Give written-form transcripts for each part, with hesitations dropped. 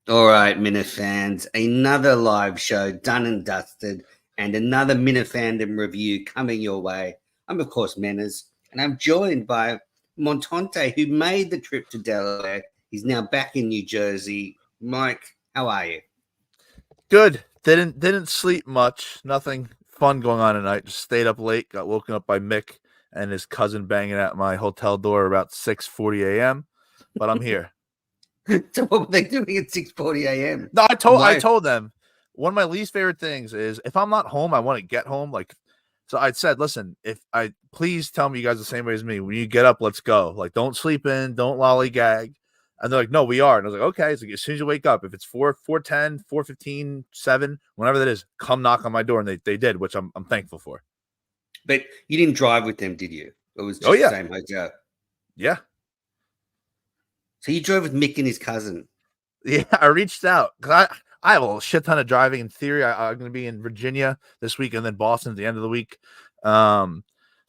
All right, Minute fans, another live show done and dusted, and another Minute fandom review coming your way. I'm, of course, Menners, and I'm joined by Montante, who made the trip to Delaware. He's now back in New Jersey. Mike, how are you? Good. Didn't sleep much. Nothing fun going on tonight. Just stayed up late. Got woken up by Mick and his cousin banging at my hotel door about 6:40 a.m. But I'm here. So, what were they doing at 6:40 a.m.? No, I Why? told them one of my least favorite things is if I'm not home, I want to get home. So I said, listen, if I please tell me you guys the same way as me. When you get up, let's go. Like, don't sleep in, don't lollygag. And they're like, no, we are. And I was like, okay. It's like, as soon as you wake up, if it's 4:10, 4:15, 7, whenever that is, come knock on my door. And they did, which I'm thankful for. But you didn't drive with them, did you? It was just Oh, yeah. the same hotel. Yeah. So you drove with Mick and his cousin. Yeah, I reached out because I have a shit ton of driving. In theory, I'm going to be in Virginia this week and then Boston at the end of the week. So I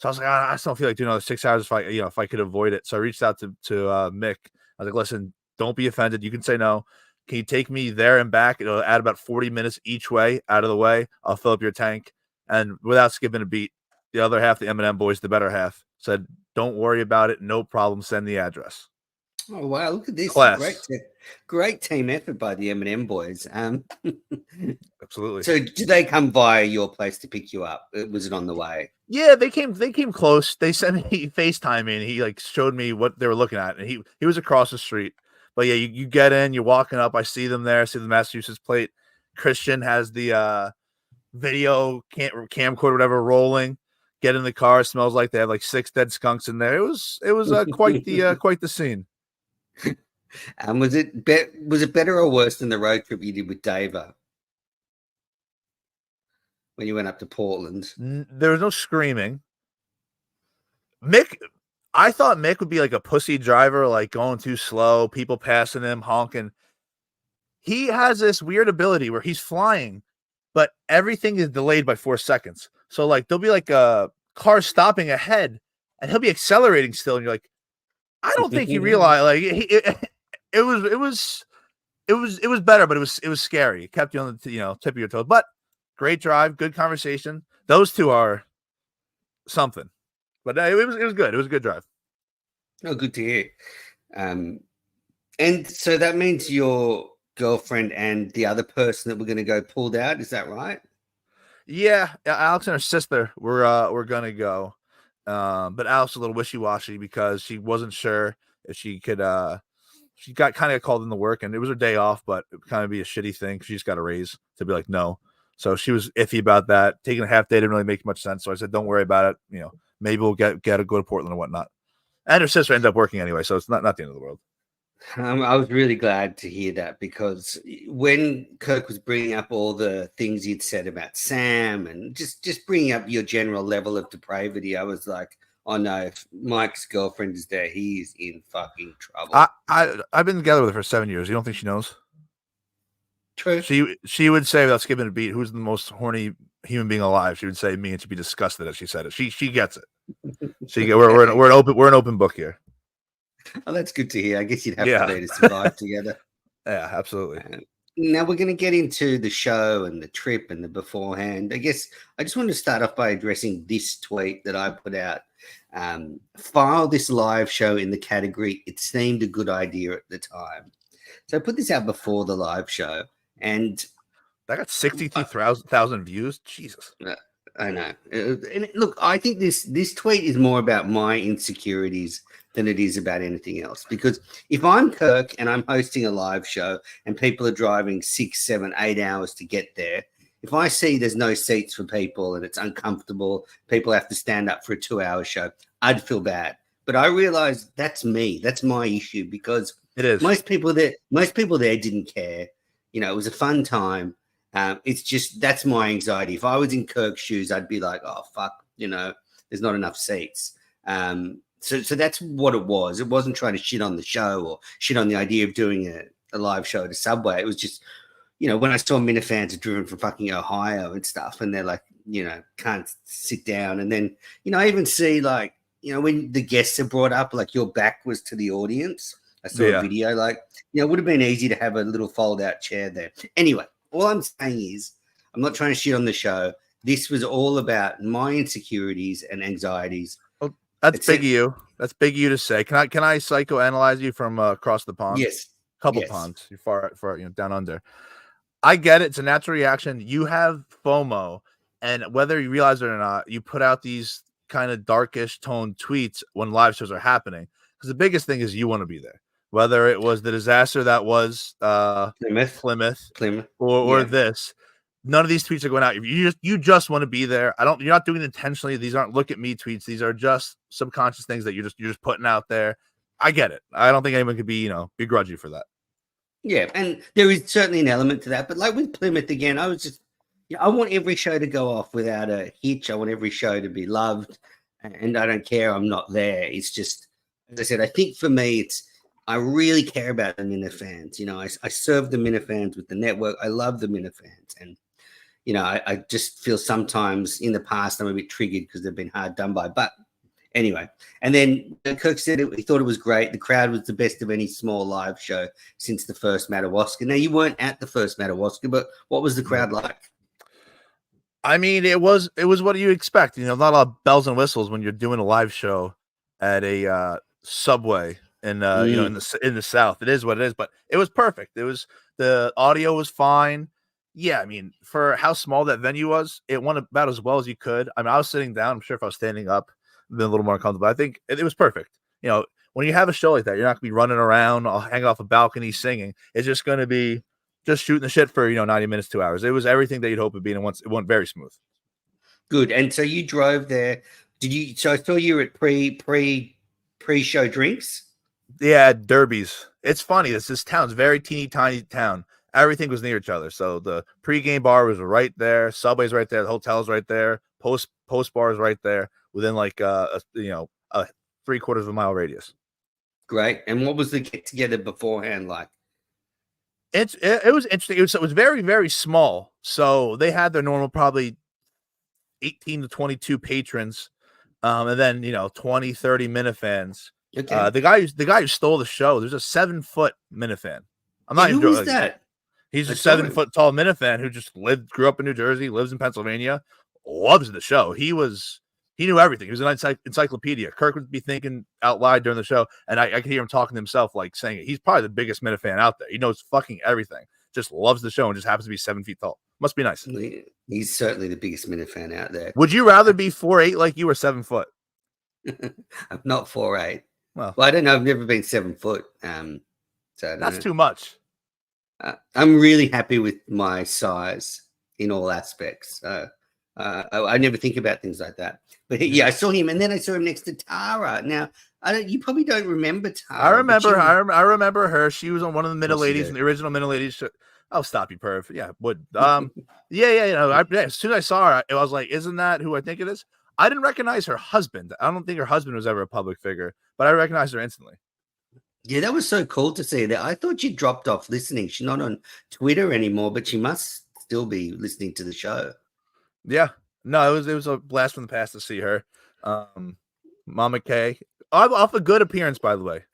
was like, I just don't feel like doing another 6 hours if I could avoid it. So I reached out to Mick. I was like, listen, don't be offended. You can say no. Can you take me there and back? It'll add about 40 minutes each way out of the way. I'll fill up your tank. And without skipping a beat, the other half, the M&M boys, the better half, said, don't worry about it. No problem. Send the address. Oh wow! Look at this, Class. great team effort by the M&M boys. Absolutely. So did they come via your place to pick you up? Was it on the way? Yeah, they came close. They sent me FaceTime me and he like showed me what they were looking at. And he was across the street. But yeah, you get in, you're walking up. I see them there. I see the Massachusetts plate. Christian has the video camcorder, whatever, rolling. Get in the car. It smells like they have like 6 dead skunks in there. It was quite the scene. Was it better or worse than the road trip you did with Dava when you went up to Portland? There was no screaming. I thought Mick would be like a pussy driver, like going too slow, people passing him, honking. He has this weird ability where he's flying, but everything is delayed by 4 seconds. So like there'll be like a car stopping ahead, and he'll be accelerating still, and you're like, I don't think he realized. Like it was better, but it was scary. It kept you on the tip of your toes. But great drive, good conversation. Those two are something. But it was good. It was a good drive. Oh, good to hear. And so that means your girlfriend and the other person that we're going to go pulled out. Is that right? Yeah, Alex and her sister were gonna go, but Alex was a little wishy-washy because she wasn't sure if she could. She got kind of called into work, and it was her day off, but it would kind of be a shitty thing. She just got a raise to be like no, so she was iffy about that. Taking a half day didn't really make much sense, so I said, "Don't worry about it. Maybe we'll go to Portland or whatnot." And her sister ended up working anyway, so it's not the end of the world. I was really glad to hear that because when Kirk was bringing up all the things you'd said about Sam and just bringing up your general level of depravity, I was like, oh no, if Mike's girlfriend is there, he's in fucking trouble. I've been together with her for 7 years. You don't think she knows? True. She would say, without skipping a beat, who's the most horny human being alive? She would say me, and she'd be disgusted as she said it. She gets it. We're an open book here. Oh, that's good to hear. I guess you'd have to be to survive together. Yeah, absolutely. Now we're going to get into the show and the trip and the beforehand. I guess I just wanted to start off by addressing this tweet that I put out. File this live show in the category "It seemed a good idea at the time." So I put this out before the live show, and that got 62,000 views. Jesus. I know. And look, I think this tweet is more about my insecurities than it is about anything else. Because if I'm Kirk and I'm hosting a live show and people are driving 6, 7, 8 hours to get there, if I see there's no seats for people and it's uncomfortable, people have to stand up for a 2-hour show, I'd feel bad. But I realize that's me. That's my issue because it is. Most people there didn't care. It was a fun time. It's just that's my anxiety. If I was in Kirk's shoes, I'd be like, oh fuck, there's not enough seats. So that's what it was. It wasn't trying to shit on the show or shit on the idea of doing a live show at a Subway. It was just, when I saw Minifans are driven from fucking Ohio and stuff, and they're like, can't sit down. And then, I even see like, when the guests are brought up, like your back was to the audience. I saw a Yeah. video. Like, it would have been easy to have a little fold-out chair there. Anyway, all I'm saying is, I'm not trying to shit on the show. This was all about my insecurities and anxieties. Well, that's big of you. That's big of you to say. Can I psychoanalyze you from across the pond? Yes. Couple ponds. You're far down under. I get it. It's a natural reaction. You have FOMO, and whether you realize it or not, you put out these kind of darkish toned tweets when live shows are happening. Because the biggest thing is you want to be there. Whether it was the disaster that was Plymouth or this. None of these tweets are going out. You just want to be there. You're not doing it intentionally. These aren't look at me tweets. These are just subconscious things that you're just putting out there. I get it. I don't think anyone could be, begrudge you for that. Yeah, and there is certainly an element to that. But like with Plymouth again, I was just, I want every show to go off without a hitch. I want every show to be loved, and I don't care I'm not there. It's just, as I said, I think for me, I really care about the Minifans. I serve the Minifans with the network. I love the Minifans, and I just feel sometimes in the past I'm a bit triggered because they've been hard done by. But anyway, and then Kirk said he thought it was great. The crowd was the best of any small live show since the first Madawaska. Now, you weren't at the first Madawaska, but what was the crowd like? I mean, it was what you expect. Not a lot of bells and whistles when you're doing a live show at a Subway in in the South. It is what it is, but it was perfect. The audio was fine. Yeah, I mean, for how small that venue was, it went about as well as you could. I mean, I was sitting down. I'm sure if I was standing up, it'd been a little more comfortable. I think it was perfect. When you have a show like that, you're not going to be running around or hanging off a balcony singing. It's just going to be just shooting the shit for 90 minutes, 2 hours. It was everything that you'd hope it'd be, and it went very smooth. Good. And so you drove there. Did you? So I saw you were at pre-show drinks. Yeah, Derbies. It's funny. This town's very teeny tiny town. Everything was near each other. So the pregame bar was right there. Subway's right there. The hotel's right there. Post bar is right there. Within like a 3/4 of a mile radius. Great. And what was the get together beforehand like? It was interesting. It was very, very small. So they had their normal probably 18 to 22 patrons, and then 20, 30 Minifans. Okay. The guy who stole the show. There's a 7-foot Minifan. I'm not even who is that? He's a 7-foot tall Minifan who just grew up in New Jersey, lives in Pennsylvania, loves the show. He knew everything. He was an encyclopedia. Kirk would be thinking out loud during the show, and I could hear him talking to himself, like saying it. He's probably the biggest Minifan out there. He knows fucking everything. Just loves the show and just happens to be 7 feet tall. Must be nice. He's certainly the biggest Minifan out there. Would you rather be 4'8" like you or 7 foot? I'm not 4'8". Well, I don't know. I've never been 7 foot. So that's too much. I'm really happy with my size in all aspects. I never think about things like that. But yeah, I saw him, and then I saw him next to Tara. Now, you probably don't remember Tara. I remember her. She was on one of the Minute Ladies, in the original Minute Ladies show. Oh, stop you, perv. Yeah, would. As soon as I saw her, I was like, "Isn't that who I think it is?" I didn't recognize her husband. I don't think her husband was ever a public figure, but I recognized her instantly. Yeah, that was so cool to see that. I thought she dropped off listening. She's not on Twitter anymore, but she must still be listening to the show. Yeah. No, it was a blast from the past to see her. Mama K. Off a good appearance, by the way.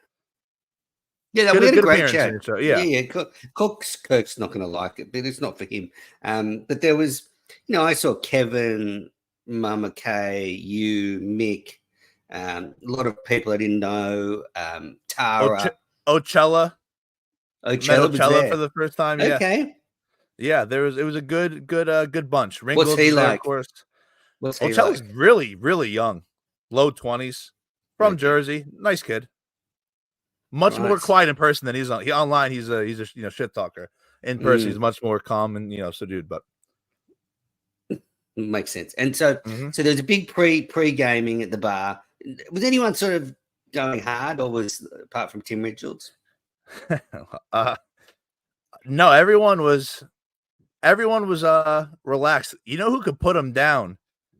Yeah, we had a great chat. Yeah. Kirk's not going to like it, but it's not for him. But there was, I saw Kevin, Mama K, you, Mick, a lot of people I didn't know. Tara, Ocella was there for the first time. Okay. Yeah, it was a good bunch. What's he like? Of course. Ocella's really, really young, low 20s, from Jersey. Nice kid. Much more quiet in person than he's on. Online, he's a shit talker. In person, he's much more calm and subdued. But makes sense. And so there's a big pre-gaming at the bar. Was anyone sort of going hard, or was, apart from Tim Richards? No, everyone was relaxed. You know who could put them down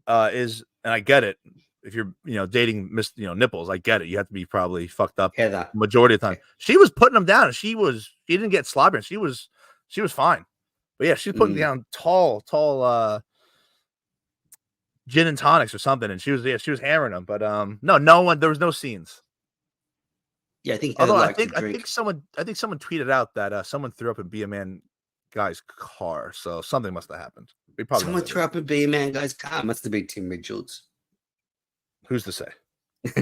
is, and I get it, if you're dating Miss Nipples, I get it. You have to be probably fucked up Heather majority of the time. She was putting them down. She didn't get slobbering. She was fine. But yeah, she's putting down tall gin and tonics or something, and she was hammering them. But no one, there was no scenes. Yeah, I think her Although like to drink. I think someone tweeted out that someone threw up a Be a Man guy's car, so something must have happened. We probably Someone know who it threw is. up a Be a Man guy's car. Must have been Tim Richards. Who's to say?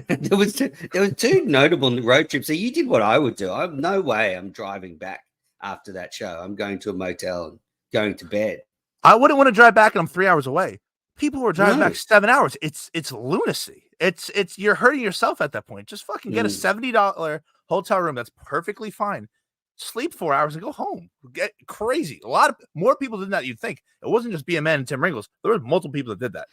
There was two notable road trips. So you did what I would do. I'm no way I'm driving back after that show. I'm going to a motel and going to bed. I wouldn't want to drive back, and I'm 3 hours away. People were driving No. back 7 hours. It's lunacy. It's you're hurting yourself at that point. Just fucking get a $70 hotel room. That's perfectly fine. Sleep 4 hours and go home. Get crazy. A lot of more people did that. You'd think it wasn't just Be a Man and Tim Ringles. There were multiple people that did that.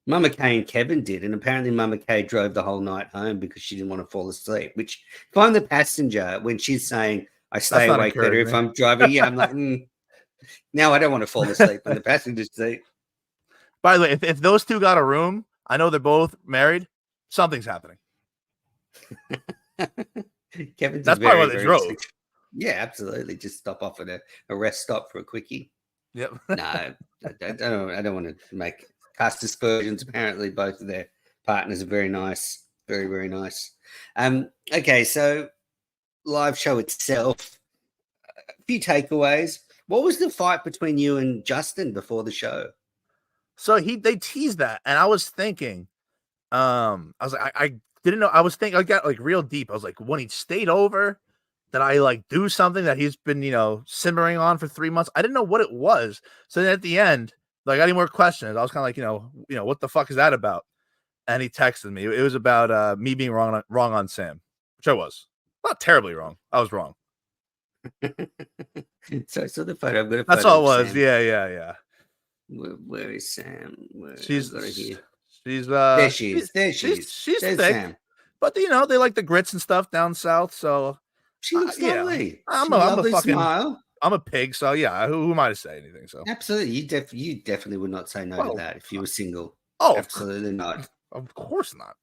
Mama Kay and Kevin did, and apparently Mama Kay drove the whole night home because she didn't want to fall asleep. Which, if I'm the passenger, when she's saying I stay awake better if I'm driving, yeah, I'm like, now I don't want to fall asleep in the passenger seat. By the way, if those two got a room, I know they're both married. Something's happening. That's probably why they drove. Yeah, absolutely. Just stop off at a rest stop for a quickie. Yep. No, I don't want to cast aspersions. Apparently, both of their partners are very nice, very, very nice. Okay, so live show itself. A few takeaways. What was the fight between you and Justin before the show? So they teased that, and I was thinking, I was like, I didn't know. I was thinking, I got like real deep. I was like, when he stayed over, did I like do something that he's been, simmering on for 3 months? I didn't know what it was. So then at the end, like, any more questions? I was kind of like, what the fuck is that about? And he texted me. It was about me being wrong on Sam, which I was not terribly wrong. I was wrong. So I saw the photo. I've got a photo. That's all it was. Sam. Yeah. Where is Sam? She's there she is. She's There's thick, Sam. but they like the grits and stuff down south. So She looks lovely. I'm a fucking smile. I'm a pig, so yeah. Who am I to say anything? So absolutely, you definitely would not say no to that if you were single. Oh, absolutely not. Of course not.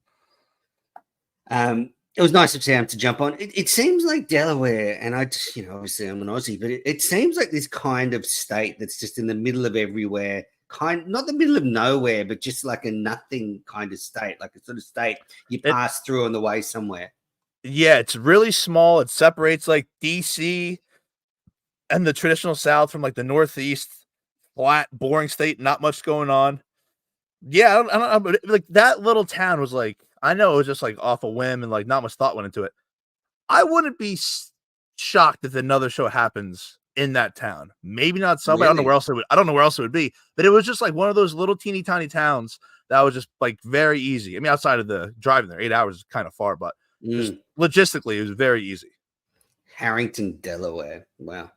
It was nice of Sam to jump on. It seems like Delaware, and obviously I'm an Aussie, but it seems like this kind of state that's just in the middle of everywhere, not the middle of nowhere, but just like a nothing kind of state, like a sort of state you pass through on the way somewhere. Yeah, it's really small. It separates like DC and the traditional South from like the Northeast, flat, boring state, not much going on. Yeah, I don't know, but like that little town was like, I know it was just like off a whim and like not much thought went into it. I wouldn't be shocked if another show happens in that town. Maybe not Subway. Really? I don't know where else it would be. But it was just like one of those little teeny tiny towns that was just like very easy. I mean, outside of the driving there, 8 hours is kind of far, but just logistically, it was very easy. Harrington, Delaware. Wow.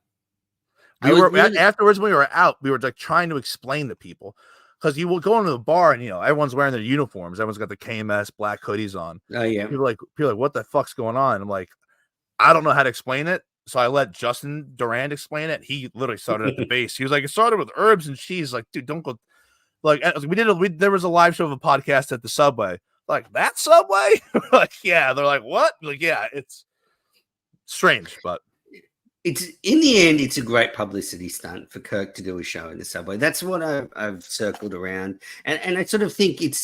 Afterwards when we were out, we were like trying to explain to people. Because you will go into the bar and everyone's wearing their uniforms. Everyone's got the KMS black hoodies on. Oh yeah. People are like, what the fuck's going on? I'm like, I don't know how to explain it. So I let Justin Durand explain it. He literally started at the base. He was like, it started with herbs and cheese. Like, dude, don't go. Like, there was a live show of a podcast at the Subway. Like, that Subway? Like, yeah. They're like, what? Like, yeah, it's strange, but. It's in the end, it's a great publicity stunt for Kirk to do a show in the Subway. That's what I've circled around, and I sort of think the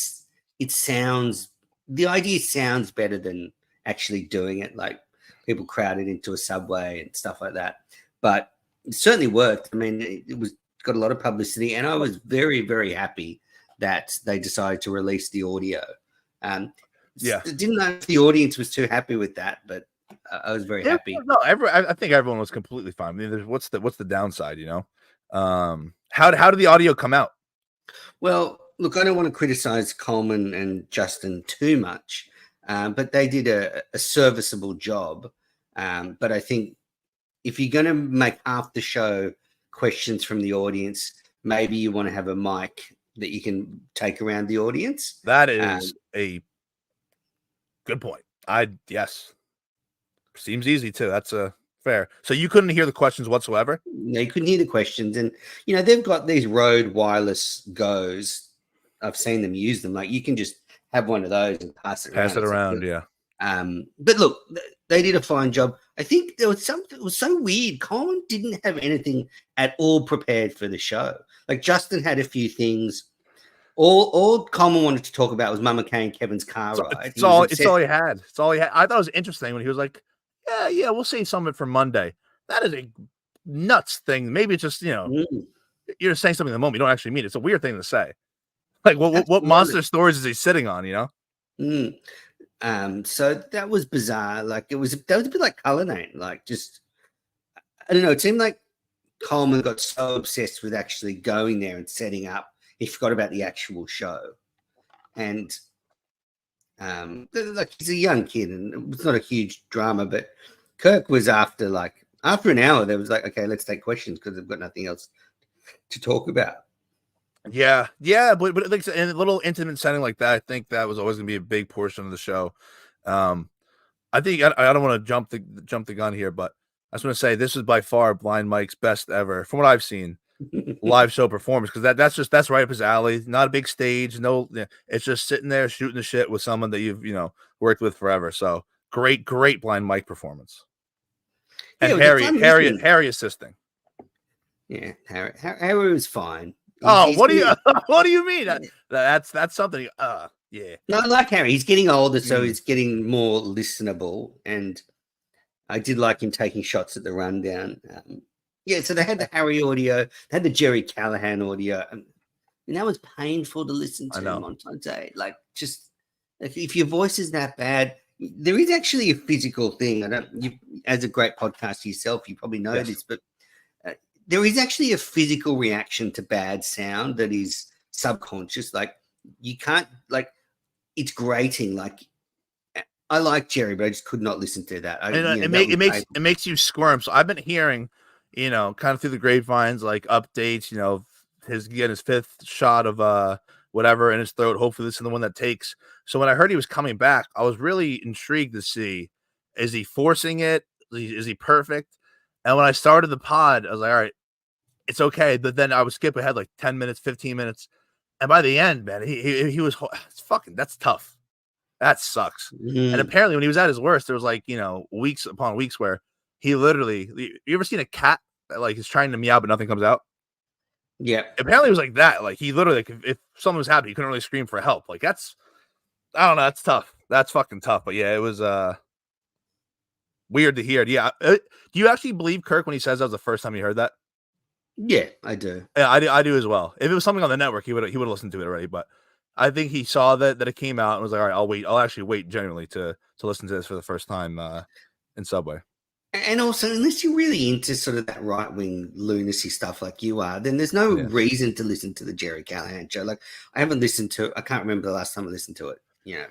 idea sounds better than actually doing it. Like people crowded into a Subway and stuff like that, but it certainly worked. I mean, it was got a lot of publicity, and I was very, very happy that they decided to release the audio. Didn't know if the audience was too happy with that, but. I was very happy. No, I think everyone was completely fine. I mean, what's the downside, How did the audio come out? Well, look, I don't want to criticize Coleman and Justin too much, but they did a serviceable job. But I think if you're going to make half the show questions from the audience, maybe you want to have a mic that you can take around the audience. That is a good point. Yes. Seems easy too. That's fair. So you couldn't hear the questions whatsoever? No, you couldn't hear the questions. And, they've got these Rode wireless Goes. I've seen them use them. Like you can just have one of those and pass it around. Yeah. But look, they did a fine job. I think there was something, it was so weird. Colin didn't have anything at all prepared for the show. Like Justin had a few things. All Coleman wanted to talk about was Mama Kay and Kevin's car ride. It's all he had. It's all he had. I thought it was interesting when he was like, yeah, we'll save some of it for Monday. That is a nuts thing. Maybe it's just, you're saying something in the moment. You don't actually mean it. It's a weird thing to say. Like, what monster stories is he sitting on, So that was bizarre. Like, that was a bit like Cullinane. Like, just, I don't know. It seemed like Coleman got so obsessed with actually going there and setting up, he forgot about the actual show. And like, he's a young kid, and it was not a huge drama. But Kirk was after an hour, there was like, okay, let's take questions because they've got nothing else to talk about. Yeah, but like in a little intimate setting like that, I think that was always going to be a big portion of the show. I think I don't want to jump the gun here, but I just want to say this is by far Blind Mike's best ever, from what I've seen, live show performance, because that's right up his alley. Not a big stage, it's just sitting there shooting the shit with someone that you've worked with forever. So great Blind Mike performance, and Harry assisting. Yeah, Harry was fine. What do you mean? That's something. Yeah. No, I like Harry. He's getting older, so he's getting more listenable, and I did like him taking shots at the rundown. So they had the Harry audio, they had the Jerry Callahan audio, and that was painful to listen to. Montante, like, just if your voice is that bad, there is actually a physical thing. You, as a great podcaster yourself, you probably know this, but there is actually a physical reaction to bad sound that is subconscious. Like, you can't, like, it's grating. Like, I like Jerry, but I just could not listen to that. It makes you squirm. So I've been hearing, kind of through the grapevines, like updates, his getting his 5th shot of whatever in his throat. Hopefully this is the one that takes. So when I heard he was coming back, I was really intrigued to see, is he forcing it? Is he perfect? And when I started the pod, I was like, all right, it's okay. But then I would skip ahead like 10 minutes, 15 minutes. And by the end, man, he was that's tough. That sucks. And apparently when he was at his worst, there was like, weeks upon weeks where he literally, you ever seen a cat that like is trying to meow, but nothing comes out? Yeah. Apparently it was like that. Like, he literally, if someone was happy, he couldn't really scream for help. Like, I don't know. That's tough. That's fucking tough. But yeah, it was, weird to hear. Yeah. Do you actually believe Kirk when he says that was the first time he heard that? Yeah, I do. Yeah, I do as well. If it was something on the network, he would have listened to it already. But I think he saw that it came out and was like, all right, I'll wait. I'll actually wait genuinely to listen to this for the first time in Subway. And also, unless you're really into sort of that right-wing lunacy stuff like you are, then there's no reason to listen to the Jerry Callahan show. Like, I haven't listened to, I can't remember the last time I listened to it.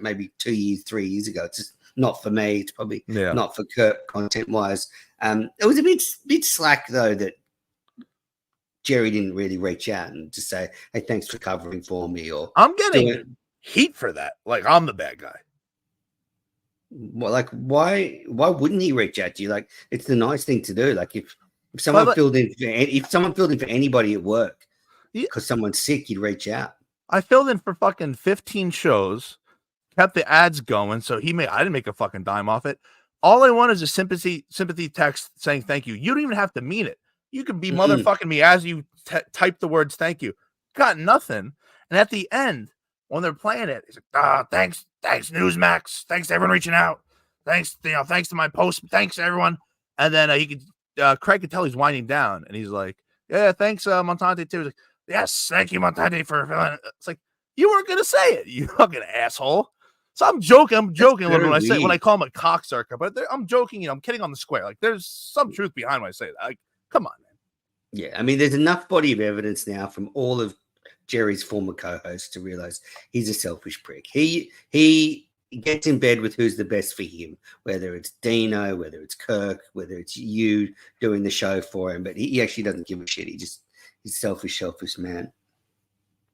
Maybe 2 years, 3 years ago. It's just not for me. It's probably not for Kirk content-wise. It was a bit slack, though, that Jerry didn't really reach out and just say, hey, thanks for covering for me. Or I'm getting heat for that. Like, I'm the bad guy. Well, like, why wouldn't he reach out to you? Like, it's the nice thing to do. Like, if someone filled in for anybody at work because someone's sick, you'd reach out. I filled in for fucking 15 shows, kept the ads going, so I didn't make a fucking dime off it. All I want is a sympathy text saying thank you. You don't even have to mean it. You can be motherfucking me as you type the words thank you. Got nothing. And at the end, when they're playing it, he's like, thanks, Newsmax. Thanks to everyone reaching out. Thanks, thanks to my post. Thanks, everyone. And then Craig could tell he's winding down. And he's like, yeah, thanks, Montante, too. He's like, yes, thank you, Montante, for filling it. It's like, you weren't going to say it, you fucking asshole. So I'm joking a little when I call him a cocksucker, but I'm joking, I'm kidding on the square. Like, there's some truth behind when I say that. Like, come on, man. Yeah, I mean, there's enough body of evidence now from all of Jerry's former co-hosts to realize he's a selfish prick. He gets in bed with who's the best for him, whether it's Dino, whether it's Kirk, whether it's you doing the show for him, but he actually doesn't give a shit. He's selfish man.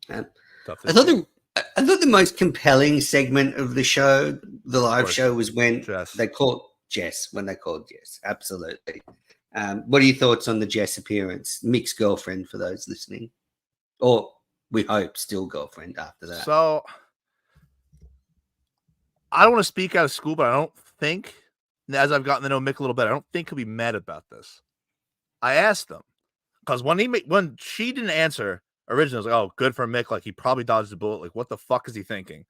I thought the most compelling segment of the show, the live show, was when they called Jess. Absolutely. What are your thoughts on the Jess appearance? Mick's girlfriend, for those listening, or we hope still girlfriend after that. So I don't want to speak out of school, but I don't think, as I've gotten to know Mick a little bit, I don't think he'll be mad about this. I asked him because when she didn't answer, originally I was like, oh, good for Mick. Like he probably dodged the bullet. Like what the fuck is he thinking?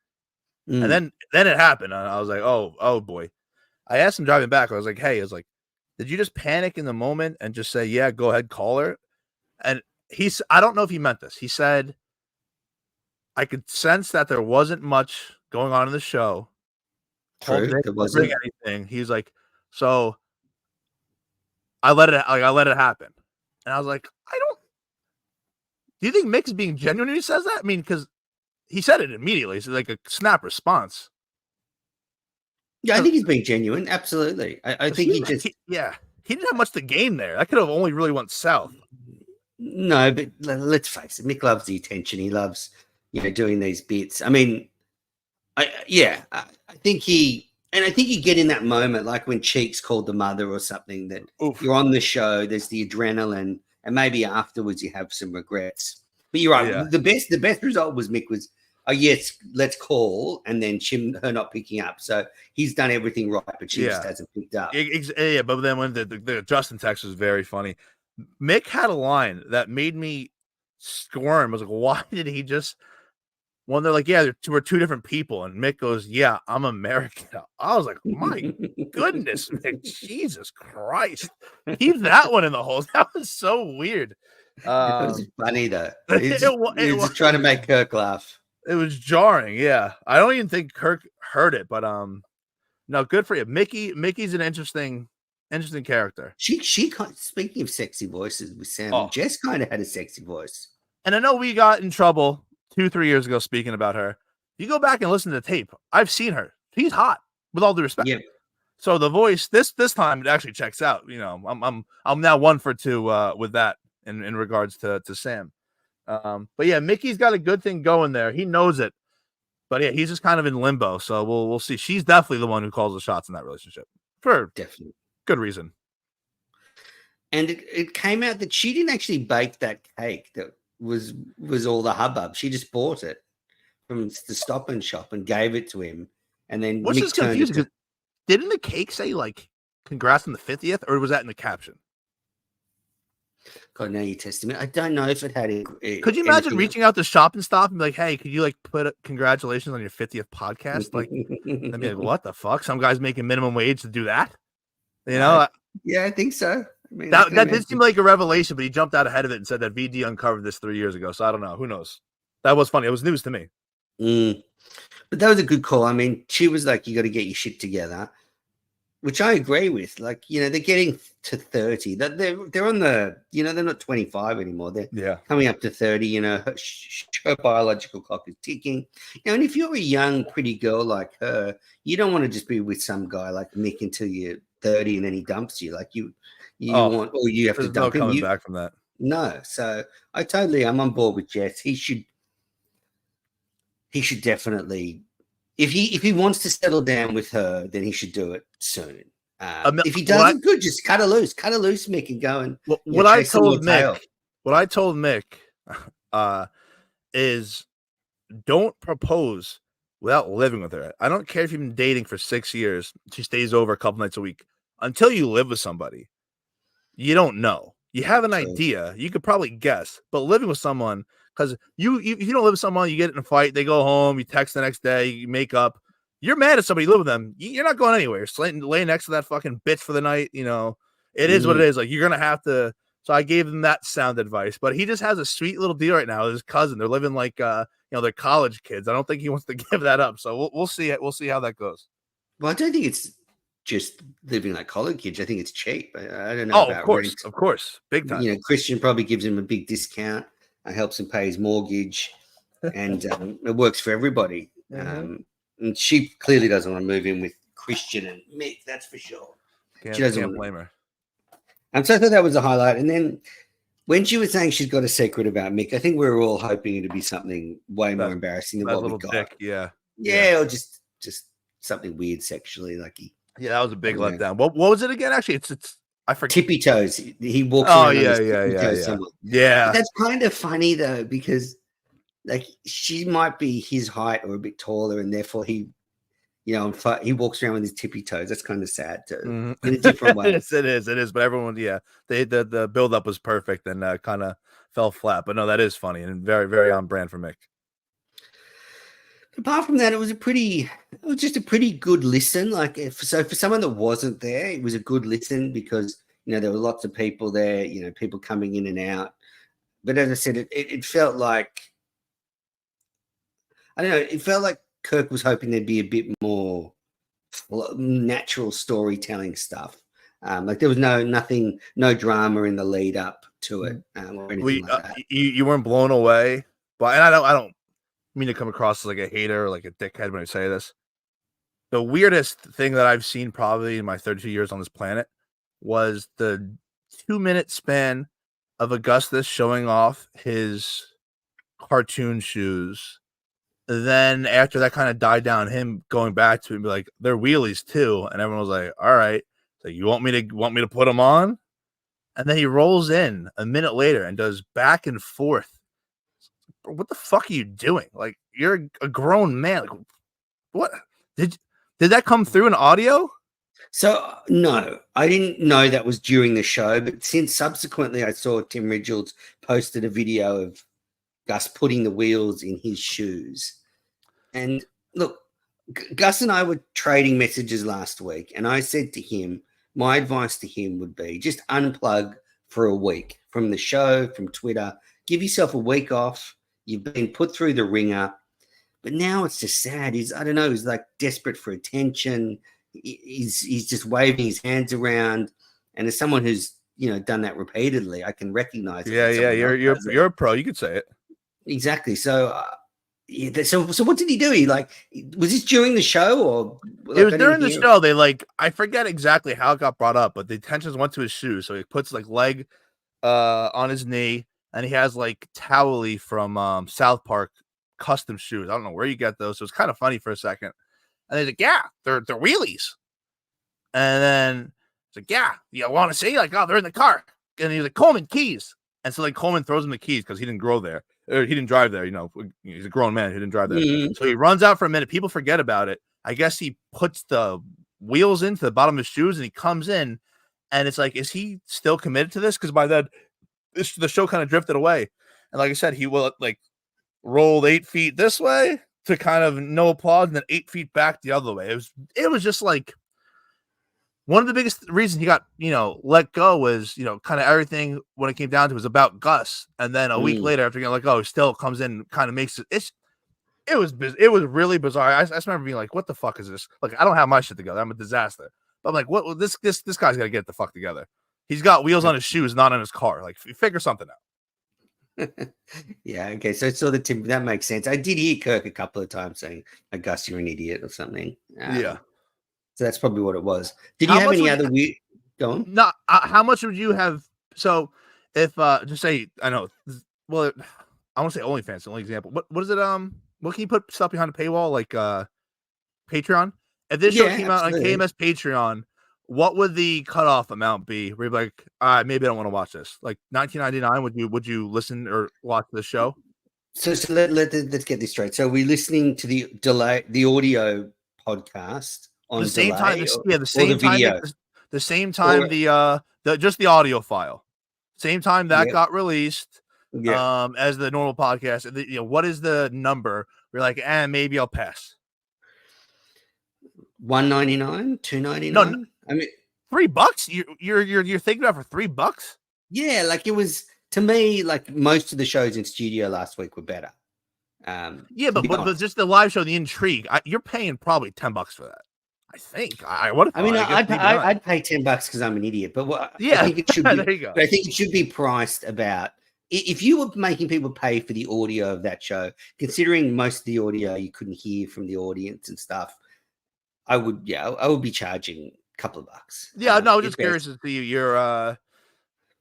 Mm. And then it happened. And I was like, oh boy. I asked him driving back. I was like, hey, did you just panic in the moment and just say, yeah, go ahead, call her? And I don't know if he meant this. He said, I could sense that there wasn't much going on in the show. True, there wasn't anything. He's like, so I let it happen. And I was like, do you think Mick's being genuine when he says that? I mean, because he said it immediately. So like a snap response. Yeah, I think he's being genuine. Absolutely. I think he didn't have much to gain there. That could have only really went south. No, but let's face it. Mick loves the attention. He loves, doing these bits. I mean, I think I think you get in that moment, like when Cheeks called the mother or something, that you're on the show, there's the adrenaline, and maybe afterwards you have some regrets. But you're right. Yeah. The best result was Mick was, oh yes, let's call, and then her not picking up. So he's done everything right, but she just hasn't picked up. Yeah, but then when the Justin text was very funny. Mick had a line that made me squirm. I was like, why did he just? When they're like, yeah, we're two different people, and Mick goes, yeah, I'm American. I was like, my goodness, Mick, Jesus Christ, keep that one in the hole. That was so weird. It was funny though. He was just trying to make Kirk laugh. It was jarring. Yeah, I don't even think Kirk heard it, but no, good for you, Mickey's an interesting character. She speaking of sexy voices with Sam, Jess kind of had a sexy voice, and I know we got in trouble 2-3 years ago speaking about her. You go back and listen to the tape. I've seen her. She's hot, with all due respect. Yeah. So the voice this time it actually checks out. I'm now 1 for 2 with that in regards to Sam. But yeah, Mickey's got a good thing going there. He knows it. But yeah, he's just kind of in limbo. So we'll see. She's definitely the one who calls the shots in that relationship for definitely good reason. And it came out that she didn't actually bake that cake that was all the hubbub. She just bought it from the Stop and Shop and gave it to him. And then which is confusing because didn't the cake say like congrats on the 50th, or was that in the caption? God, now you're testing me. I don't know if it had it. Could you imagine reaching out to Shop and Stop and be like, hey, could you like put a congratulations on your 50th podcast? Like, I'd be like, what the fuck? Some guy's making minimum wage to do that? Yeah, I think so. I mean, that did seem like a revelation, but he jumped out ahead of it and said that VD uncovered this 3 years ago. So I don't know. Who knows? That was funny. It was news to me. But that was a good call. I mean, she was like, you got to get your shit together, which I agree with. Like, they're getting to 30. They're on the, they're not 25 anymore. They're coming up to 30. Her biological clock is ticking. And if you're a young, pretty girl like her, you don't want to just be with some guy like Mick until you're 30 and then he dumps you. Like you want, or you have to dump him. Coming back from that. No. So I'm on board with Jess. He should definitely, if he wants to settle down with her, then he should do it soon. If he doesn't, good, just cut her loose, Mick, and go and what I told Mick is don't propose without living with her. I don't care if you've been dating for 6 years. She stays over a couple nights a week. Until you live with somebody, you don't know. You have an idea. You could probably guess, but living with someone, because if you don't live with someone, you get in a fight, they go home, you text the next day, you make up. You're mad at somebody, you live with them. You're not going anywhere. Lay next to that fucking bitch for the night. It is what it is. Like, you're going to have to. So I gave him that sound advice, but he just has a sweet little deal right now with his cousin. They're living like, they're college kids. I don't think he wants to give that up. So we'll see it. We'll see how that goes. Well, I don't think it's just living like college kids. I think it's cheap. I don't know. Of course. Big time. Christian probably gives him a big discount. Helps him pay his mortgage. And it works for everybody. And she clearly doesn't want to move in with Christian and Mick. That's for sure. She doesn't blame her. And so I thought that was a highlight. And then when she was saying she's got a secret about Mick, I think we were all hoping it to be something way more embarrassing than what we got. Dick, yeah, or just something weird sexually, like he. Yeah, that was a big letdown. What was it again? Actually, it's I forget. Tippy toes. He walks. Oh yeah. But that's kind of funny though, because like she might be his height or a bit taller, and therefore he he walks around with his tippy toes. That's kind of sad too, in a Mhm. different way. Yes, it is. But everyone, yeah, the build up was perfect and kind of fell flat. But no, that is funny and very, very on brand for Mick. Apart from that, it was just a pretty good listen. So for someone that wasn't there, it was a good listen because there were lots of people there. People coming in and out. But as I said, it felt like, I don't know. It felt like Kirk was hoping there'd be a bit more natural storytelling stuff. Like there was no drama in the lead up to it or anything like that. You weren't blown away, but and I don't mean to come across as like a hater or like a dickhead when I say this. The weirdest thing that I've seen probably in my 32 years on this planet was the 2-minute span of Augustus showing off his cartoon shoes. Then after that kind of died down, him going back to it and be like, they're wheelies too. And everyone was like, all right. So you want me to put them on? And then he rolls in a minute later and does back and forth. What the fuck are you doing? Like, you're a grown man. Like, what did that come through in audio? So no, I didn't know that was during the show, but since subsequently I saw Tim Ridgels posted a video of Gus putting the wheels in his shoes. And look, Gus and I were trading messages last week, and I said to him, my advice to him would be just unplug for a week from the show, from Twitter. Give yourself a week off. You've been put through the ringer. But now it's just sad. He's like desperate for attention. He's just waving his hands around. And as someone who's, done that repeatedly, I can recognize it. Yeah. You're a pro. You could say it. Exactly. So, so what did he do? Was this during the show or? It was during the show. I forget exactly how it got brought up, but the attentions went to his shoes. So he puts leg on his knee, and he has Towley from South Park custom shoes. I don't know where you get those. So it's kind of funny for a second. And he's like, yeah, they're wheelies. And then it's like, yeah, you want to see? They're in the car. And he's like, Coleman, keys. And so Coleman throws him the keys because he didn't grow there. Or he didn't drive there. He's a grown man who didn't drive there. Mm-hmm. So he runs out for a minute. People forget about it. I guess he puts the wheels into the bottom of his shoes and he comes in. And it's like, is he still committed to this? Because by then, the show kind of drifted away. And like I said, he will rolled 8 feet this way to kind of no applause and then 8 feet back the other way. It was just one of the biggest reasons he got, let go was, kind of everything when it came down to it was about Gus. And then a week later after getting let go, he still comes in and kind of makes it. It was really bizarre. I just remember being like, what the fuck is this? I don't have my shit together. I'm a disaster. But I'm like, what? This guy's got to get the fuck together. He's got wheels on his shoes, not on his car. Figure something out. Yeah, okay. So that makes sense. I did hear Kirk a couple of times saying, Gus, you're an idiot or something. Yeah. So that's probably what it was. Did you have any other weird? Go on. No. How much would you have? So if just say, I know. Well, I want to say OnlyFans, the only example. What is it? What can you put stuff behind a paywall Patreon? If this show came out on KMS Patreon, what would the cutoff amount be? Where you're like, maybe I don't want to watch this. $19.99. Would you listen or watch the show? So let's get this straight. So we're listening to the audio podcast on the same delay, time. The same the video. The same time just the audio file. Same time that got released. Yeah. As the normal podcast. What is the number? We're like, maybe I'll pass. $1.99, $2.99. No, I mean $3. You're thinking about for $3? Yeah, it was to me most of the shows in studio last week were better. But just the live show, the intrigue. You're paying probably $10 for that. I think. I'd pay $10 because I'm an idiot. But I think it should be. There you go. But I think it should be priced about. If you were making people pay for the audio of that show, considering most of the audio you couldn't hear from the audience and stuff, I would be charging a couple of bucks. Yeah, no, I'm just curious to see your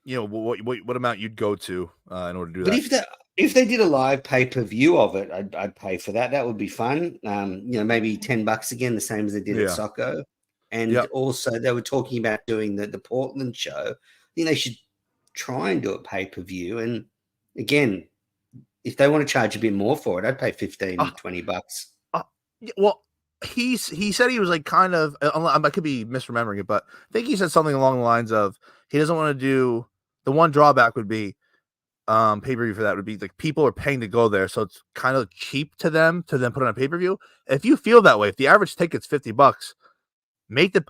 what amount you'd go to in order to do that. But if they did a live pay-per-view of it, I'd pay for that. That would be fun. Maybe $10 again, the same as they did at Socko. And also they were talking about doing the Portland show. I think they should try and do it pay-per-view. And again, if they want to charge a bit more for it, I'd pay $15, $20. Well, he said he was like kind of, I could be misremembering it, but I think he said something along the lines of he doesn't want to do, the one drawback would be pay-per-view for that would be like people are paying to go there, so it's kind of cheap to them to then put on a pay-per-view. If you feel that way, if the average ticket's $50,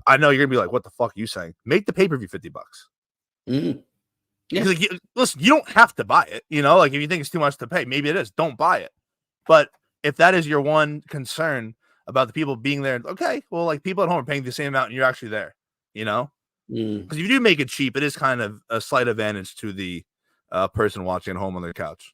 I know you're gonna be like, what the fuck are you saying? Make the pay-per-view $50. Mm. Yeah. Like, listen, you don't have to buy it, like if you think it's too much to pay, maybe it is, don't buy it. But if that is your one concern about the people being there, okay, well, like people at home are paying the same amount and you're actually there, because if you do make it cheap, it is kind of a slight advantage to the person watching at home on their couch.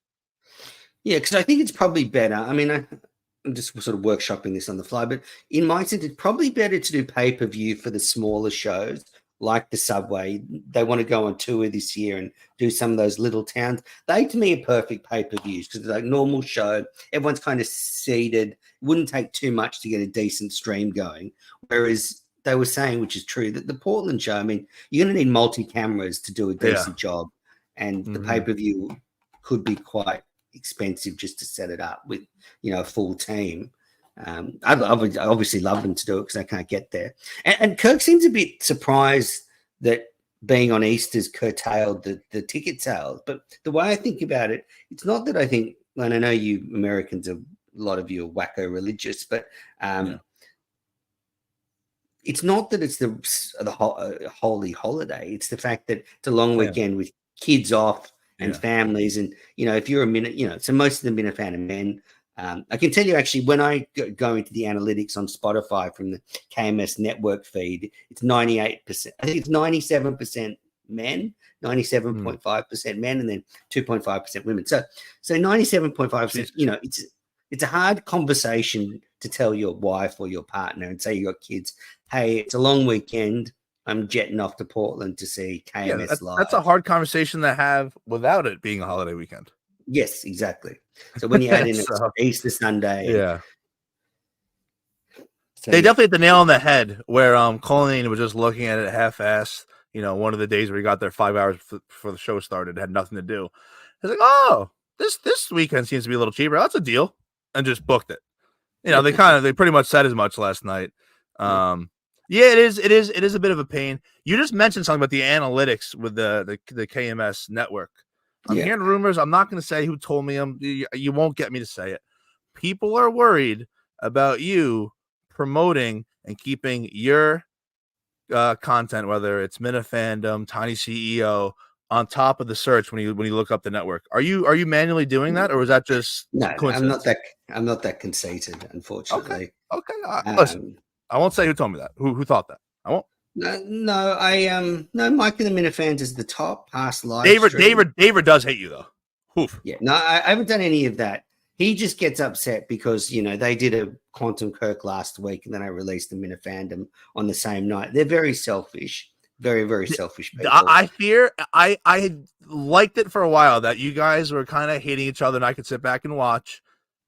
Yeah, because I think it's probably better. I mean, I'm just sort of workshopping this on the fly, but in my sense, it's probably better to do pay-per-view for the smaller shows like the Subway. They want to go on tour this year and do some of those little towns. They, to me, are perfect pay-per-views because it's like normal show. Everyone's kind of seated. It wouldn't take too much to get a decent stream going. Whereas they were saying, which is true, that the Portland show, I mean, you're going to need multi-cameras to do a decent job. And the pay-per-view could be quite expensive just to set it up with, a full team. I'd obviously love them to do it because I can't get there. And Kirk seems a bit surprised that being on Easter's curtailed the ticket sales. But the way I think about it, it's not that I think, and I know you Americans, a lot of you are wacko religious, but it's not that it's the holy holiday. It's the fact that it's a long weekend with kids off and families. And, if you're so most of them are fan of men. I can tell you actually, when I go into the analytics on Spotify from the KMS network feed, it's 98%. I think it's 97% men, 97.5% men, and then 2.5% women. So 97.5%, it's a hard conversation to tell your wife or your partner and say you got kids, hey, it's a long weekend. I'm jetting off to Portland to see KMS live. That's a hard conversation to have without it being a holiday weekend. Yes, exactly. So when you add in Easter Sunday. They definitely hit the nail on the head where Colleen was just looking at it half-assed. One of the days where he got there 5 hours before the show started, had nothing to do. He's like, oh, this weekend seems to be a little cheaper. That's a deal. And just booked it. They pretty much said as much last night. It is a bit of a pain. You just mentioned something about the analytics with the KMS network. I'm hearing rumors. I'm not going to say who told me them. You won't get me to say it. People are worried about you promoting and keeping your content, whether it's Minifandom, Tiny CEO, on top of the search when you look up the network. Are you manually doing that, or is that just coincidence? I'm not that conceited, unfortunately. Okay. Listen, I won't say who told me that. Who thought that? I won't. No, Mike and the Minifans is the top past live. David does hate you though. Oof. Yeah, no, I haven't done any of that. He just gets upset because they did a Quantum Kirk last week, and then I released the Minifandom on the same night. They're very selfish, very, very selfish people. I fear I had liked it for a while that you guys were kind of hating each other, and I could sit back and watch.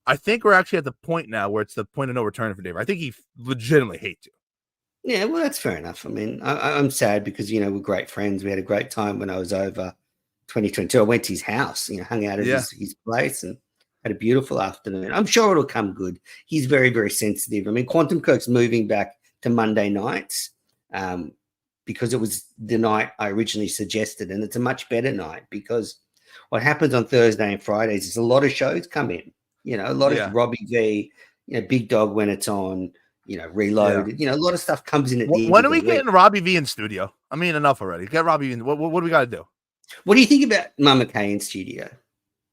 I think we're actually at the point now where it's the point of no return for David. I think he legitimately hates you. Yeah, well, that's fair enough. I mean, I'm sad because, we're great friends. We had a great time when I was over 2022. I went to his house, hung out at his place and had a beautiful afternoon. I'm sure it'll come good. He's very, very sensitive. I mean, Quantum Kirk's moving back to Monday nights because it was the night I originally suggested, and it's a much better night because what happens on Thursday and Fridays is a lot of shows come in. A lot of Robbie V, Big Dog when it's on. Reloaded. A lot of stuff comes in at the end. When are we getting Robbie V in studio? I mean, enough already. Get Robbie V in. What do we got to do? What do you think about Mama Kay in studio?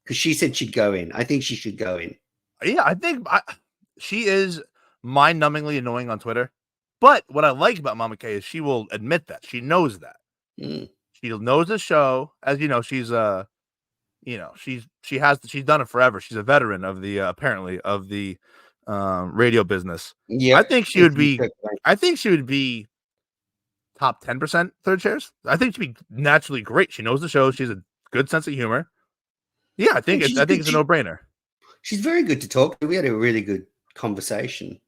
Because she said she'd go in. I think she should go in. Yeah, I think she is mind-numbingly annoying on Twitter. But what I like about Mama Kay is she will admit that. She knows that. She knows the show. As you know, she's she's done it forever. She's a veteran of the apparently of the radio business. Yeah, I think she would be top 10% third chairs. I think she'd be naturally great. She knows the show. She has a good sense of humor. Yeah, I think it's a no-brainer. She's very good to talk to. We had a really good conversation.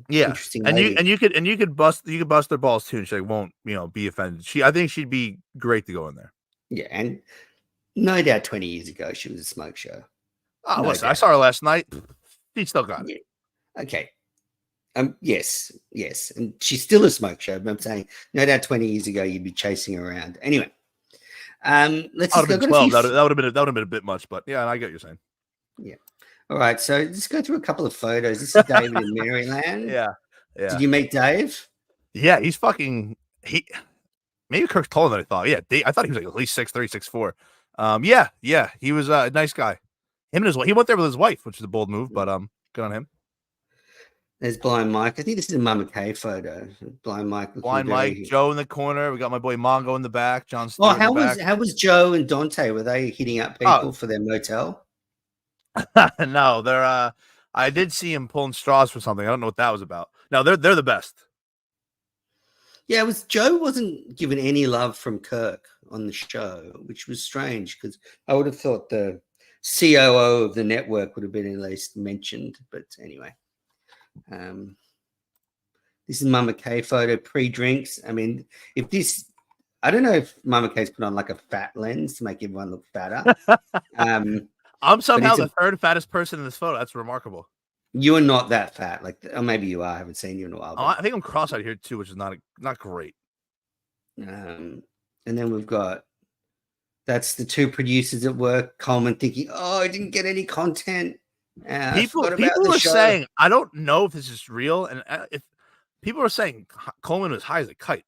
Interesting. And you could bust their balls too, and she won't be offended. I think she'd be great to go in there. Yeah, and no doubt 20 years ago she was a smoke show. Oh, listen, I saw her last night. She still got it. Okay. Yes, and she's still a smoke show. But I'm saying, no doubt, 20 years ago you'd be chasing her around. Anyway, let's That would just have go. been 12. That would have been a bit much, but yeah, I get what you're saying. Yeah. All right. So let's go through a couple of photos. This is David in Maryland. Yeah. Did you meet Dave? Yeah, he's fucking. Maybe Kirk's taller than I thought. Yeah, I thought he was like at least 6'3", 6'4". Yeah, he was a nice guy. Him and his wife. He went there with his wife, which is a bold move, but good on him. There's Blind Mike. I think this is a Mama K photo. Blind Mike. Blind Mike, Joe in the corner. We got my boy Mongo in the back. John Stewart. Oh, how was Joe and Dante? Were they hitting up people for their motel? No, they're. I did see him pulling straws for something. I don't know what that was about. No, they're the best. Yeah, it was Joe wasn't given any love from Kirk on the show, which was strange because I would have thought the COO of the network would have been at least mentioned. But anyway, this is Mama K photo pre-drinks. I mean, I don't know if Mama K's put on like a fat lens to make everyone look fatter. I'm somehow the third fattest person in this photo. That's remarkable. You are not that fat, or maybe you are. I haven't seen you in a while. I think I'm cross-eyed here too, which is not great. And then we've got that's the two producers at work. Coleman thinking, "Oh, I didn't get any content." People are saying, I don't know if this is real, and if people are saying Coleman was high as a kite.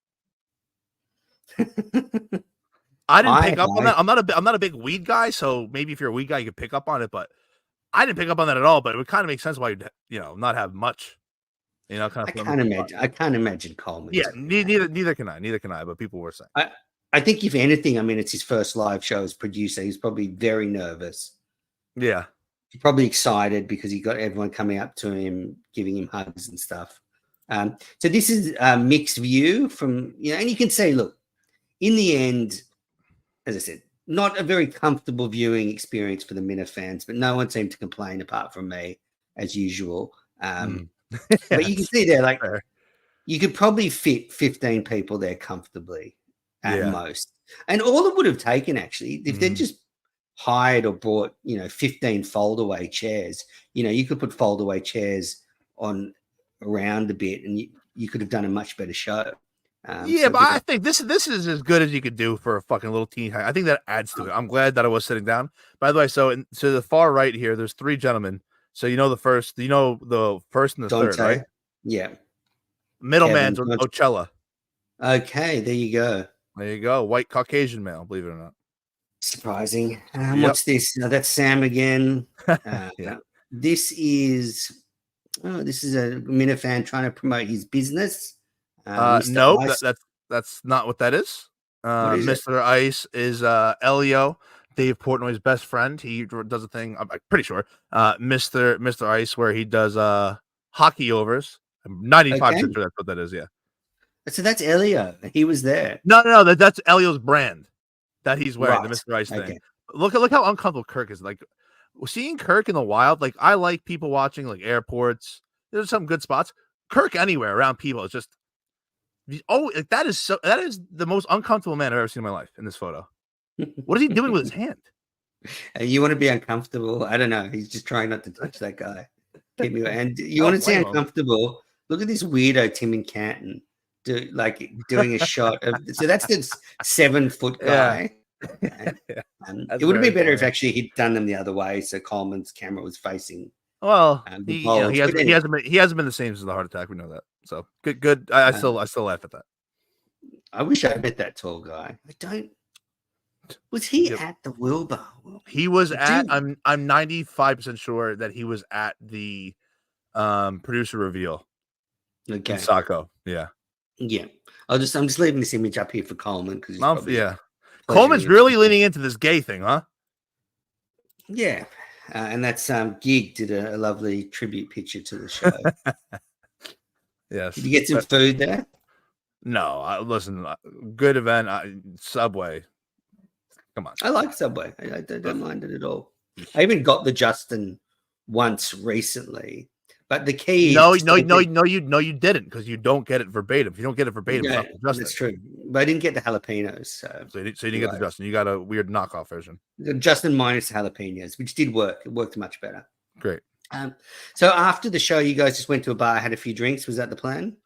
I didn't pick up on that. I'm not a big weed guy, so maybe if you're a weed guy, you could pick up on it, but I didn't pick up on that at all. But it would kind of make sense why you'd not have much. Kind of. I can't imagine Coleman. Yeah, neither can I. But people were saying. I think if anything, I mean, it's his first live show as producer. He's probably very nervous. Yeah, he's probably excited because he got everyone coming up to him, giving him hugs and stuff. So this is a mixed view from and you can say, look, in the end, as I said, not a very comfortable viewing experience for the Minna fans, but no one seemed to complain apart from me, as usual. But you can see there, like, you could probably fit 15 people there comfortably at most. And all it would have taken, actually, if they'd just hired or bought, 15 fold-away chairs, you could put fold-away chairs on around a bit and you could have done a much better show. But I think this is as good as you could do for a fucking little teeny high. I think that adds to it. I'm glad that I was sitting down. By the way, so to the far right here, there's three gentlemen. So the first and the Dante. third, right? Yeah. Middleman's Ocella. Okay, there you go. There you go. White Caucasian male, believe it or not. Surprising. What's this? That's Sam again. This is a Minna fan trying to promote his business. No, that's not what that is. Mr. Ice is Elio, Dave Portnoy's best friend. He does a thing, I'm pretty sure, Mr. Ice, where he does hockey overs. I'm 95% sure that's what that is. Yeah. So that's Elio. He was there. No, that's Elio's brand that he's wearing, the Mr. Ice thing. Look how uncomfortable Kirk is. Like, seeing Kirk in the wild, like, I like people watching like airports. There's some good spots. Kirk anywhere around people is just that is the most uncomfortable man I've ever seen in my life in this photo. What is he doing with his hand? You want to be uncomfortable? I don't know. He's just trying not to touch that guy. And you want to see uncomfortable? Look at this weirdo Tim and Canton doing a shot of. So that's the 7-foot guy. Yeah. It would have been better if actually he'd done them the other way, so Coleman's camera was facing. Well, he hasn't been the same since the heart attack. We know that. So good. I still laugh at that. I wish I met that tall guy. I don't. Was he at the Wilbur? He was at. I'm 95% sure that he was at the producer reveal. Okay. In Saco. Yeah. Yeah. I'm just leaving this image up here for Coleman because Coleman's really leaning into this gay thing, huh? Yeah. And that's Gig did a lovely tribute picture to the show. Yes. Did you get some food there? No. Listen, good event. Subway. Come on. I like Subway. I don't mind it at all. I even got the Justin once recently. But the key No, you didn't, because you don't get it verbatim. If you don't get it verbatim, yeah, that's true. But I didn't get the jalapenos. So you didn't get the Justin. You got a weird knockoff version. Justin minus jalapenos, which did work. It worked much better. Great. So after the show, you guys just went to a bar, had a few drinks. Was that the plan?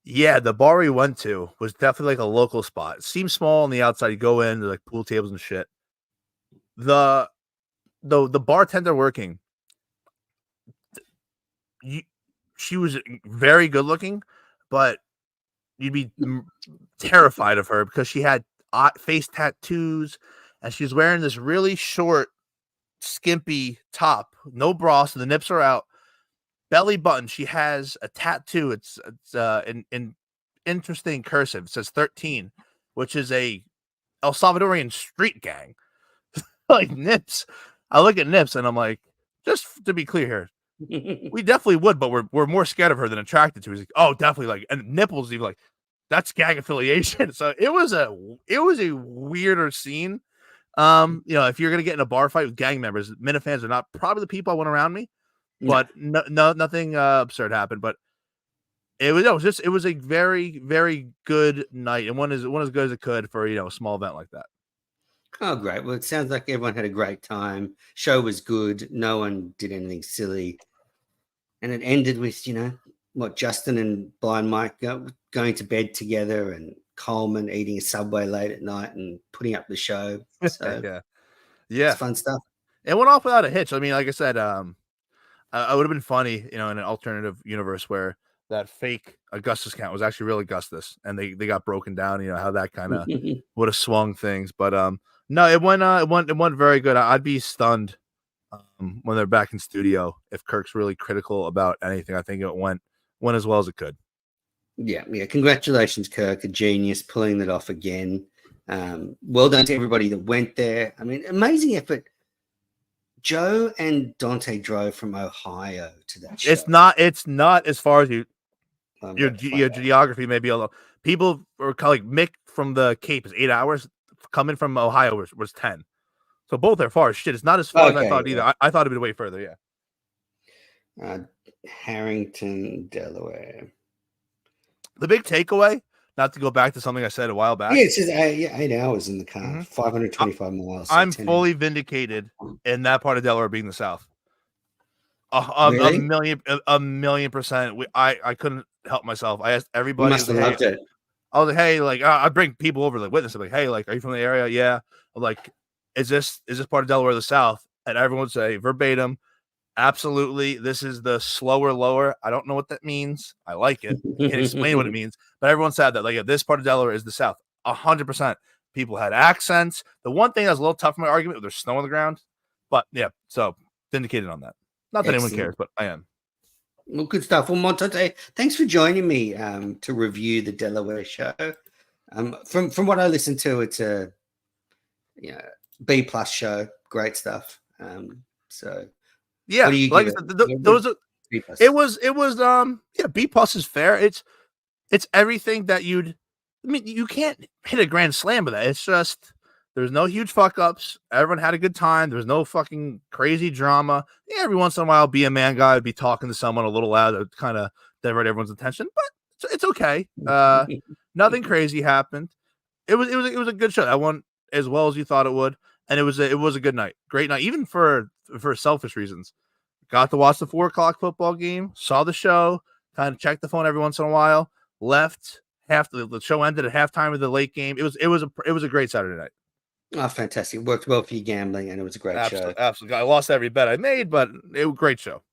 Yeah, the bar we went to was definitely like a local spot. It seemed small on the outside. You go in, there's like pool tables and shit. The the bartender working, you, she was very good looking, but you'd be terrified of her because she had face tattoos and she's wearing this really short, skimpy top, no bra, so the nips are out. Belly button, she has a tattoo. It's in interesting cursive. It says 13, which is a El Salvadorian street gang. Like Nips. I look at Nips and I'm like, just to be clear here, we definitely would, but we're more scared of her than attracted to her. He's like, oh, definitely, like, and Nipples, even like, that's gang affiliation. So it was a weirder scene. If you're gonna get in a bar fight with gang members, Minifans are not probably the people I want around me. But nothing absurd happened. But it was a very, very good night, and one as good as it could for a small event like that. Oh, great. Well, it sounds like everyone had a great time. Show was good. No one did anything silly. And it ended with, Justin and Blind Mike going to bed together and Coleman eating a Subway late at night and putting up the show. So yeah, it's fun stuff. It went off without a hitch. I mean, like I said, I would have been funny, in an alternative universe where that fake Augustus count was actually real Augustus and they got broken down, how that kind of would have swung things. But no, it went very good. I'd be stunned when they're back in studio if Kirk's really critical about anything. I think it went as well as it could. Yeah. Congratulations, Kirk, a genius, pulling that off again. Well done to everybody that went there. I mean, amazing effort. Joe and Dante drove from Ohio to that show. It's not as far as your geography may be a little. People are like Mick from the Cape is 8 hours. Coming from Ohio was 10. So both are far as shit. It's not as far as I thought either. I thought it'd be way further. Yeah. Harrington, Delaware. The big takeaway, not to go back to something I said a while back. Yeah, it says 8 hours in the car, 525 miles. I'm fully vindicated in that part of Delaware being the South. Really? A million percent. I couldn't help myself. I asked everybody. You must have loved it. I was like, hey, like I bring people over like witness. I'm like, hey, like, are you from the area? Yeah. I'm like, is this part of Delaware the South? And everyone would say verbatim, absolutely. This is the slower lower. I don't know what that means. I like it. I can't explain what it means. But everyone said that like this part of Delaware is the South. 100%. People had accents. The one thing that was a little tough in my argument, there's snow on the ground. But yeah, so vindicated on that. Not that anyone cares, but I am. Well, good stuff. Well, Montante, thanks for joining me to review the Delaware show. From what I listened to, it's a B+ show. Great stuff. So yeah, what do you like give it was B+ is fair. It's everything that you can't hit a grand slam with that. It's just there's no huge fuck ups. Everyone had a good time. There's no fucking crazy drama. Yeah, every once in a while, be a man guy would be talking to someone a little loud to kind of divert everyone's attention, but it's okay. Nothing crazy happened. It was a good show. That went as well as you thought it would, and it was a good night, great night, even for selfish reasons. Got to watch the 4:00 football game, saw the show, kind of checked the phone every once in a while, left. The show ended at halftime of the late game. It was a great Saturday night. Oh, fantastic. It worked well for you gambling, and it was a great show. Absolutely. I lost every bet I made, but it was a great show.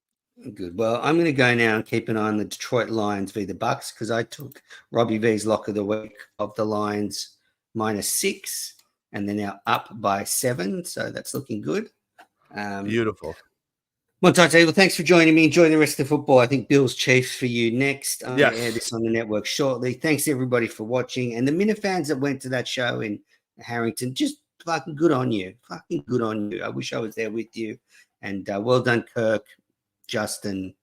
Good. Well, I'm going to go now and keep an eye on the Detroit Lions v. the Bucks because I took Robbie V's lock of the week of the Lions -6, and they're now up by 7, so that's looking good. Beautiful. Montante, well, thanks for joining me. Enjoy the rest of the football. I think Bills Chiefs for you next. I'm going to air this on the network shortly. Thanks, everybody, for watching. And the Minifans that went to that show in Harrington, just fucking good on you. Fucking good on you. I wish I was there with you. And well done, Kirk, Justin,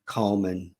Coleman,